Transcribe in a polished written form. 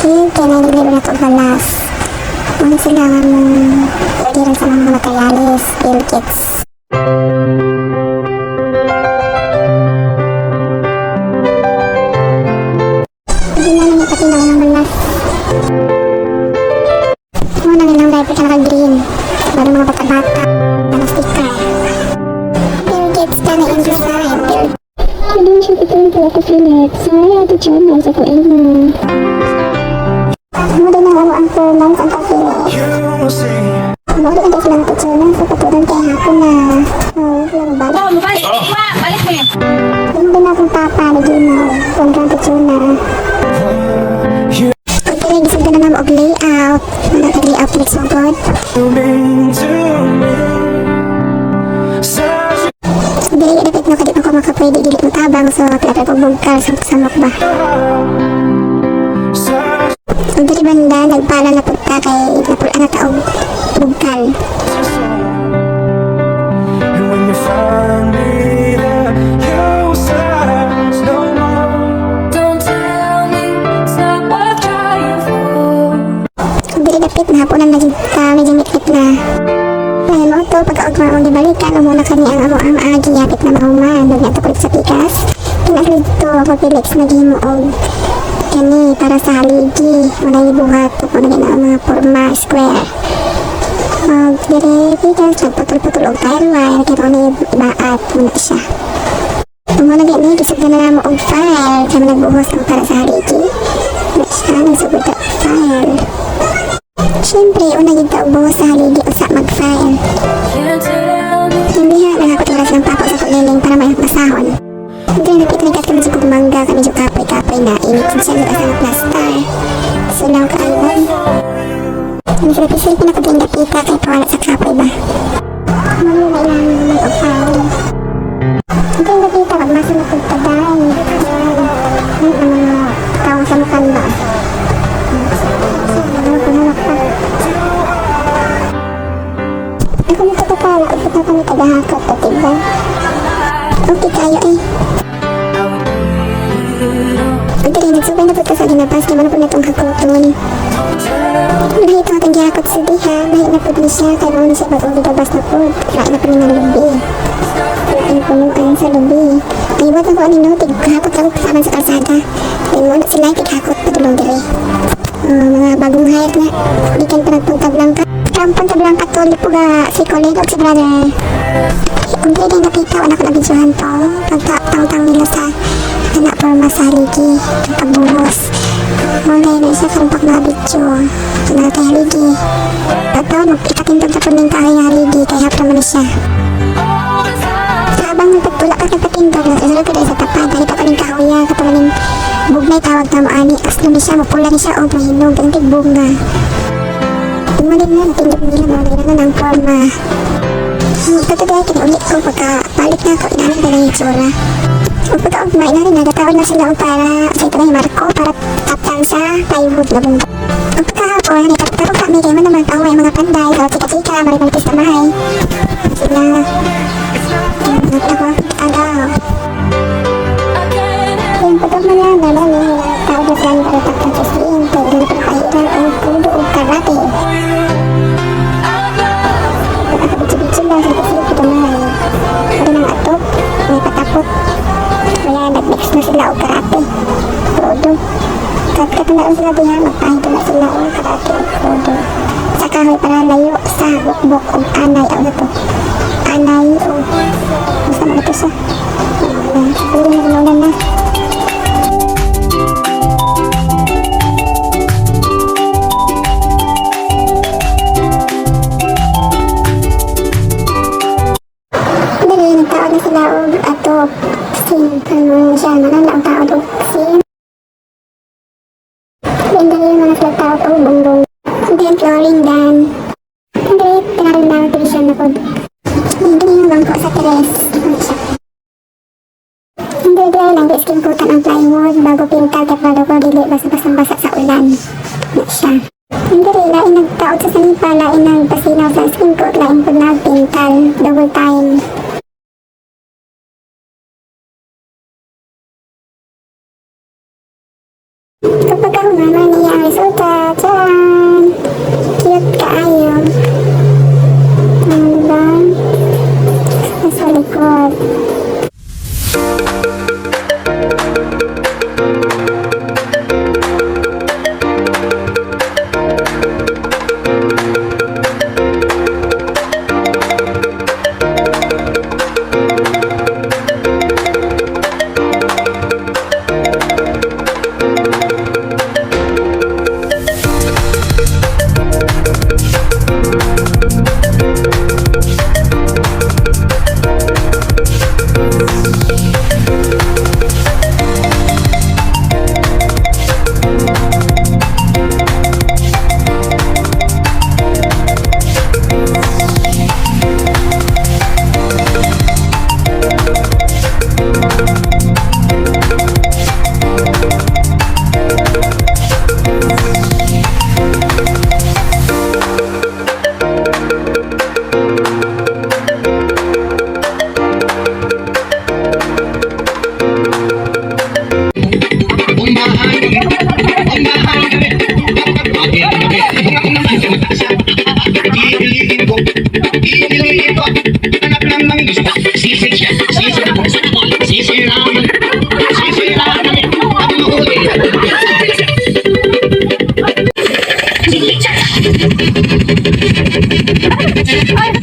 Bill, kaya nalibre na ito balas. Ano sila nga mong orderan sa mga materialis, Bill Gates. Hindi na lang ipatinaw ng balas. Muna nilang diaper ka naka-green. Para mga bata-bata. Para sticker. Bill Gates ka na in-design. Hindi siya ituloy pala ko Philip. Sorry, Ate Channel sa kuin mo din ang ang performance ang ka-Philip. Bakit ang kasi lang Ate Channel sa patulang kaya hapon na balik. Balik mo yan. Hindi din akong papa na Gino. Kung Ate Channel. Pagkira gising ka na naman og layout. Nag-layout next mo God. Dili dapat no kadit ako makapwede dili mo tabang so pila ko bugkal sa samok ba. Ang dili banda nagpala na pagka kay napula na taog bugkal. Dili dapat na hapunan na medyo mikit na. Ayun mo ito, pagka-ugma mong gibalikan, muna kani ang amo ang agi, yapit na mahuman, doon nato kulit sa pikas. Pinaglig to, ako Felix, naghimo og kani para sa haligi, muna ibuhat, muna gina ang mga forma, square. Mag dire pikas, nagputol-putol og tile wire, kaya muna ibaat, muna siya. Muna gani, gisag na naman og file, kaya nagbuhos ang para sa haligi. Muna siya, nagsugod ka file. Siyempre, una yung taong buhos sa haligi o sa mag-file. Hindi ha, nangakot oras ng papa sa kuliling para may masahon. Hindi na napitlikat ka medyo kumangga ka medyo kapoy-kapoy na init siya nag-asa ng plaster. Sulaw ka ayun. Hindi sila pisil ko na kaging napita kay pawala sa kapoy ba. Mali na ilang naman o file. Hindi yung napita pag masa na pagtaday. Ang mga tao sa mukan ba. Ako nagkakapala, ito kami tagahakot at diba? Okay kayo eh. Ang tali, nagsubay na po ka sa ginabas, naman na po na itong hakoton. Nahit ako itong gihakot sa diha, nahit na po na siya, kaya naman siya bagong gigabas na po. Nahit na po na ng lubi. Ang punuan sa lubi. Ang iba ako anino, tighakot lang kasama sa kalsada. Then mo na sila, tighakot, patulong diri. Mga bagong hayat na, di kan pa nagpuntag lang ka. Kampang tablang katuloy po ga si kolego si brother. Kung pwede nakita, wala ko nabidyohan to. Pagtang-tang nila sa anak forma sa haligi, pagbuhos. Mulay na siya karong pagmabidyo. Kinatay haligi. Ito, ikatindog sa puning kahay haligi, kaya hap naman siya. Habang nagpagtula ka nagpatindog, nasasunod ko dahil sa tapad, dahil pa kaling kahuya, kapalaning bugnay tawag na maani, aslo ni siya, mapula ni siya, o mahinog, ang tigbunga. Tumalin na, natindog nila mga na ng forma. Pagkatagay, kinaulit ko pagkapalit na ako, inalit na yung tsura. O pagka-ugma, inalit na, natawag na sila para sa ito na yung marko, para tapang sa plywood na bungka. O pagkahapon, natapos kami kayo man naman tao yung mga panday, so chika-chika, marimalipis na mahay. Sila, ako, agaw. Yung pag-ugma na, naman yung tawag na sila para tapang sa siin, pwede na pagkahiran o kudo o karate. Lang sa kasi ito na may ng atop, may patapot. Kaya nag-mix na sila o karate. Prodo. Katanaon sila diha, magpahid na sila o karate o prodo. Sa kahoy para layo sa bukbok o anay. Ano to? Anay o basta mga ito siya. Hindi na sinulan na. Laog ato sin ano siya naman ang tao do sin then dali mga sila tao to bongbong then flooring dan then pinarin na television na po hindi yung bangko sa teres hindi dahil lang skin coatan ang plywood bago pintal tapado ko dili basa-basa sa ulan na siya hindi rin lain nagtaot sa sanipa lain nagpasinaw sa skin coat lain po nagpintal double time. Kapag humana niya ang result ang gusto. Sisig siya, sisig ako sa mall. Sisiraman, sisiraman, ang mahuli. Ay,